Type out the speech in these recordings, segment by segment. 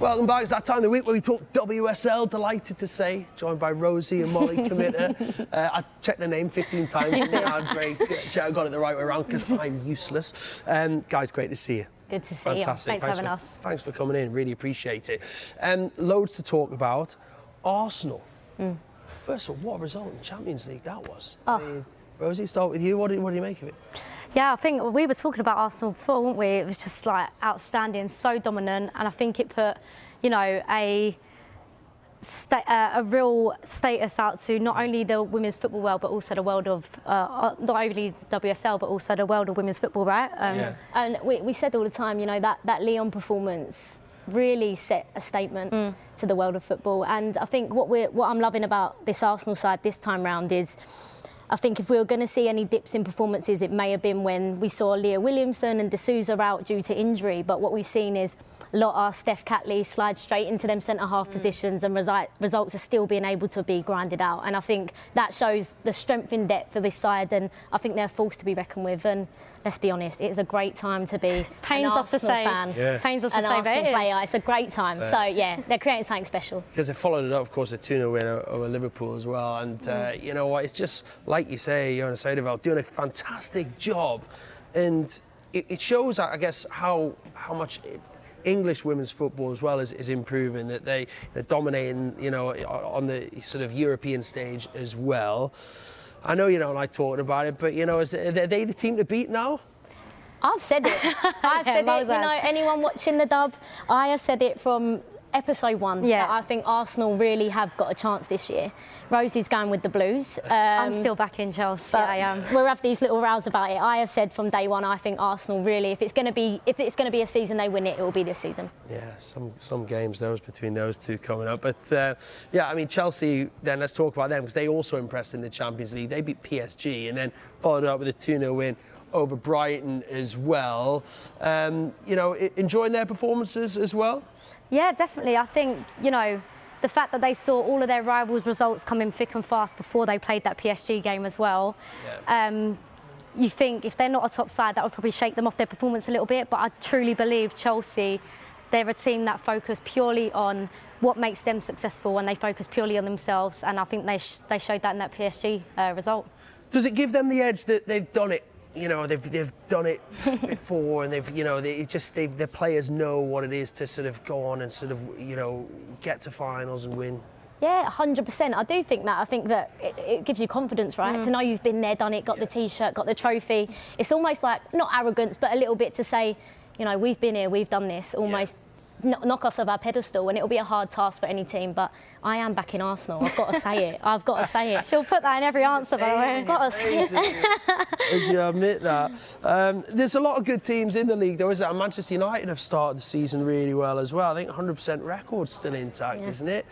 Welcome back. It's that time of the week where we talk WSL. Delighted to say, joined by Rosie and Mollie Kmita. I checked their name 15 times. Great. I got it the right way around because I'm useless. Guys, great to see you. Good to see Fantastic. you. Thanks for having us. Thanks for coming in. Really appreciate it. Loads to talk about. Arsenal. First of all, what a result in the Champions League that was. Oh. I mean, Rosie, start with you. What do you make of it? Yeah, I think we were talking about Arsenal before, weren't we? It was just like outstanding, so dominant, and I think it put, you know, a real status out to not only the women's football world, but also the world of not only WSL, but also the world of women's football, right? And we said all the time, you know, that Lyon performance really set a statement to the world of football. And I think what I'm loving about this Arsenal side this time round is, I think if we were going to see any dips in performances, it may have been when we saw Leah Williamson and D'Souza out due to injury. But what we've seen is Lotta, Steph Catley slide straight into them centre-half positions, and results are still being able to be grinded out. And I think that shows the strength in depth for this side, and I think they're a force to be reckoned with. And let's be honest, it's a great time to be an Arsenal fan, Pains us to an say Arsenal that player. It's a great time. So, yeah, they're creating something special. Because they followed it up, of course, a 2-0 win over Liverpool as well. And you know what, it's just, like you say, Jonas Seideveld doing a fantastic job. And it shows, I guess, how much English women's football as well is improving, that they're dominating, you know, on the sort of European stage as well. I know you don't like talking about it, but, you know, are they the team to beat now? I've said it. I've said it. You know, anyone watching the dub, I have said it from episode 1 that I think Arsenal really have got a chance this year. Rosie's going with the Blues. I'm still back in Chelsea. But I am. We'll have these little rows about it. I have said from day one, I think Arsenal really, if it's going to be a season they win it, it will be this season. Yeah, some games those between those two coming up. But yeah, I mean Chelsea. Then let's talk about them because they also impressed in the Champions League. They beat PSG and then followed it up with a 2-0 win over Brighton as well. You know, enjoying their performances as well. Yeah, definitely. I think, you know, the fact that they saw all of their rivals' results come in thick and fast before they played that PSG game as well. You think if they're not a top side, that would probably shake them off their performance a little bit. But I truly believe Chelsea, they're a team that focus purely on what makes them successful, and they focus purely on themselves. And I think they showed that in that PSG result. Does it give them the edge that they've done it? You know, they've done it before, and their players know what it is to sort of go on and sort of, you know, get to finals and win. Yeah, 100%. I do think that. I think that it gives you confidence, right? To know you've been there, done it, got the T-shirt, got the trophy. It's almost like, not arrogance, but a little bit to say, you know, we've been here, we've done this, almost knock us off our pedestal, and it'll be a hard task for any team, but I am back in Arsenal. I've got to say it. I've got to say it. She'll put that in every answer, by the way. I've got to say it. As you admit that. There's a lot of good teams in the league, though, isn't it? And Manchester United have started the season really well as well. I think 100% record's still intact, isn't it?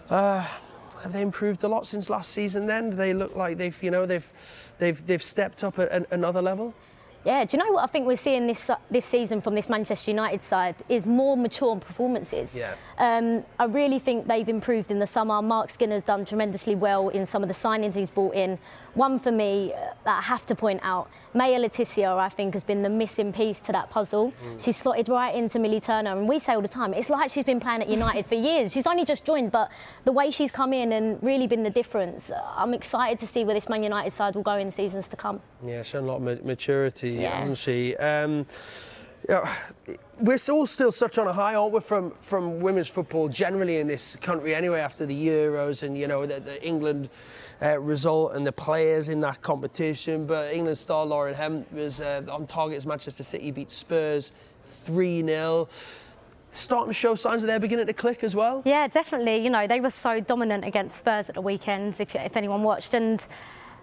Have they improved a lot since last season then? Do they look like they've stepped up at another level? Yeah, do you know what I think we're seeing this season from this Manchester United side is more mature performances. Yeah. I really think they've improved in the summer. Mark Skinner's done tremendously well in some of the signings he's brought in. One for me that I have to point out, Maya Le Tissier, I think, has been the missing piece to that puzzle. She's slotted right into Millie Turner, and we say all the time, it's like she's been playing at United for years. She's only just joined, but the way she's come in and really been the difference, I'm excited to see where this Man United side will go in the seasons to come. Yeah, shown a lot of maturity, hasn't she? Yeah, we're all still such on a high, aren't we, from women's football generally in this country anyway, after the Euros and, you know, the England result and the players in that competition. But England star Lauren Hemp was on target as Manchester City beat Spurs 3-0. Starting to show signs that they're beginning to click as well. Yeah, definitely. You know, they were so dominant against Spurs at the weekend, if anyone watched. And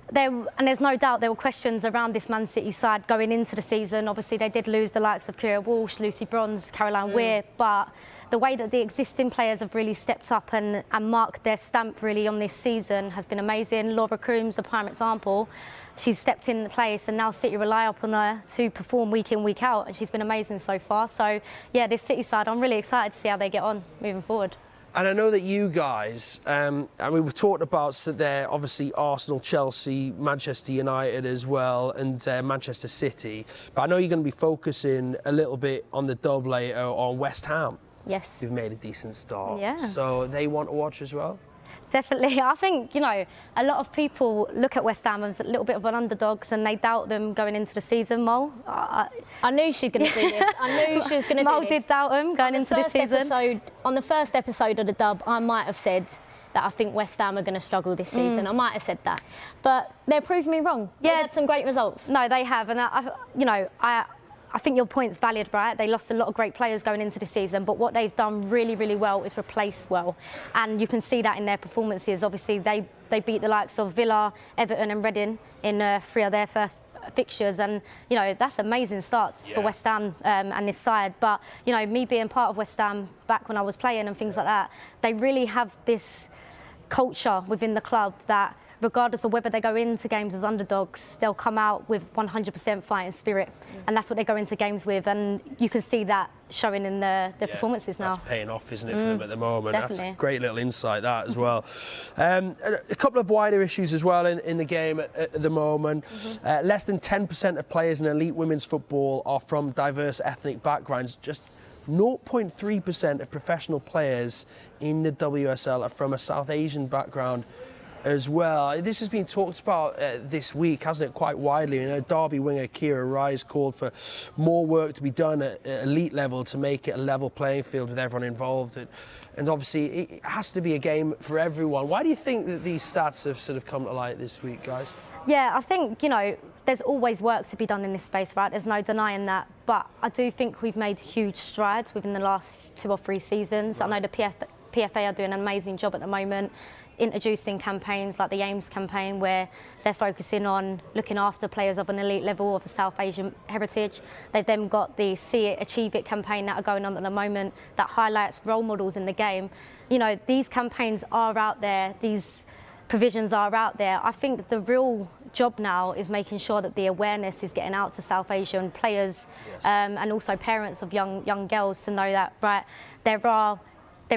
there's no doubt there were questions around this Man City side going into the season. Obviously, they did lose the likes of Kira Walsh, Lucy Bronze, Caroline Weir, but the way that the existing players have really stepped up and marked their stamp really on this season has been amazing. Laura Crooms, a prime example. She's stepped in place, and now City rely upon her to perform week in, week out, and she's been amazing so far. So, yeah, this City side, I'm really excited to see how they get on moving forward. And I know that you guys, I mean, we've talked about there, obviously, Arsenal, Chelsea, Manchester United as well, and Manchester City. But I know you're going to be focusing a little bit on the dub later on West Ham. Yes. who've made a decent start. Yeah. So they want to watch as well? Definitely. I think, you know, a lot of people look at West Ham as a little bit of an underdogs and they doubt them going into the season, Mole. I knew she was going to do this. I knew she was going to do this. Mole did doubt them going into the season. On the first episode of the dub, I might have said that I think West Ham are going to struggle this season. I might have said that. But they're proving me wrong. Yeah. They had some great results. No, they have. And, I think your point's valid, right? They lost a lot of great players going into the season, but what they've done really, really well is replace well. And you can see that in their performances. Obviously, they beat the likes of Villa, Everton and Reading in 3 of their first fixtures. And, you know, that's amazing starts for West Ham and this side. But, you know, me being part of West Ham back when I was playing and things like that, they really have this culture within the club that regardless of whether they go into games as underdogs, they'll come out with 100% fighting spirit. And that's what they go into games with. And you can see that showing in their performances now. That's paying off, isn't it, for them at the moment? Definitely. That's a great little insight, that, as well. A couple of wider issues as well in the game at the moment. Less than 10% of players in elite women's football are from diverse ethnic backgrounds. Just 0.3% of professional players in the WSL are from a South Asian background as well. This has been talked about this week, hasn't it, quite widely. You know, Derby winger Kira Rise called for more work to be done at elite level to make it a level playing field with everyone involved. And obviously, it has to be a game for everyone. Why do you think that these stats have sort of come to light this week, guys? Yeah, I think, you know, there's always work to be done in this space, right? There's no denying that. But I do think we've made huge strides within the last 2 or 3 seasons. Right. I know the PFA are doing an amazing job at the moment, introducing campaigns like the AIMS campaign, where they're focusing on looking after players of an elite level of a South Asian heritage. They've then got the See It, Achieve It campaign that are going on at the moment that highlights role models in the game. You know, these campaigns are out there, these provisions are out there. I think the real job now is making sure that the awareness is getting out to South Asian players, and also parents of young girls to know that, right, there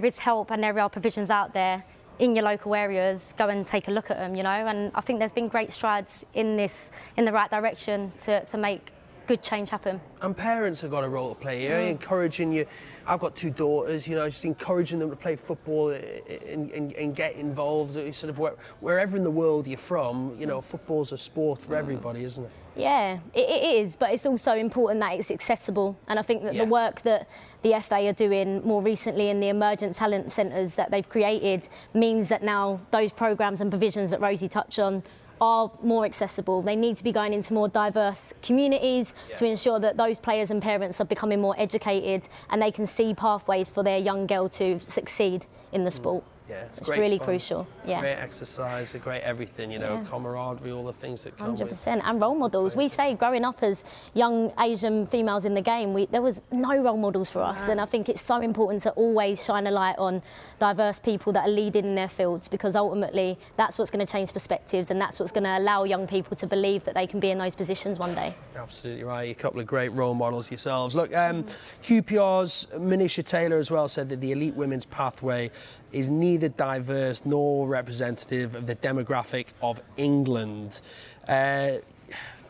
is help and there are provisions out there in your local areas. Go and take a look at them, you know. And I think there's been great strides in the right direction to make good change happen. And parents have got a role to play here, encouraging you. I've got 2 daughters, you know, just encouraging them to play football and get involved. Sort of wherever in the world you're from, you know, football's a sport for everybody, isn't it? Yeah, it is, but it's also important that it's accessible. And I think that the work that the FA are doing more recently in the emergent talent centres that they've created means that now those programmes and provisions that Rosie touched on are more accessible. They need to be going into more diverse communities to ensure that those players and parents are becoming more educated and they can see pathways for their young girl to succeed in the sport. Yeah, it's really fun. Crucial. Yeah, great exercise, a great everything, you know, camaraderie, all the things that come 100%. with. And role models. We say growing up as young Asian females in the game, there was no role models for us, and I think it's so important to always shine a light on diverse people that are leading in their fields, because ultimately that's what's going to change perspectives and that's what's going to allow young people to believe that they can be in those positions one day. Absolutely right. A couple of great role models yourselves. Look, QPR's Manisha Taylor as well said that the elite women's pathway is neither diverse nor representative of the demographic of England. Got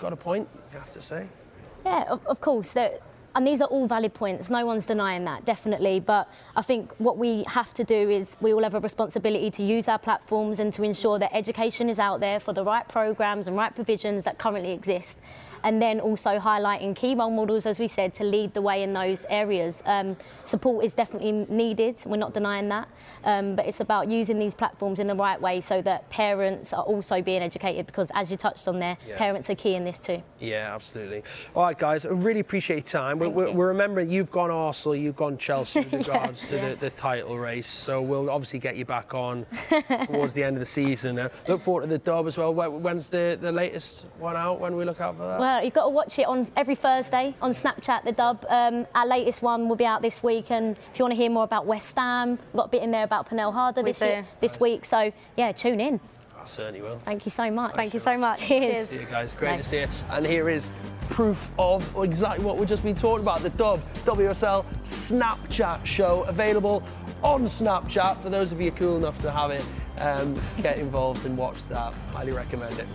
a point, you have to say? Yeah, of course. And these are all valid points. No one's denying that, definitely. But I think what we have to do is we all have a responsibility to use our platforms and to ensure that education is out there for the right programmes and right provisions that currently exist. And then also highlighting key role models, as we said, to lead the way in those areas. Support is definitely needed, we're not denying that, but it's about using these platforms in the right way so that parents are also being educated, because as you touched on there, parents are key in this too. Yeah, absolutely. All right, guys, I really appreciate your time. We're remembering you've gone Arsenal, you've gone Chelsea with regards to the title race, so we'll obviously get you back on towards the end of the season. Look forward to the dub as well. When's the latest one out? When we look out for that? Well, you've got to watch it on every Thursday on Snapchat, the dub. Our latest one will be out this week, and if you want to hear more about West Ham, we've got a bit in there about Pernell Harder this week, so yeah, tune in. I certainly will. Thank you so much. Thank you so much. Cheers. See you guys. Great to see you. And here is proof of exactly what we've just been talking about. The Dub WSL Snapchat show, available on Snapchat. For those of you cool enough to have it, get involved and watch that. Highly recommend it.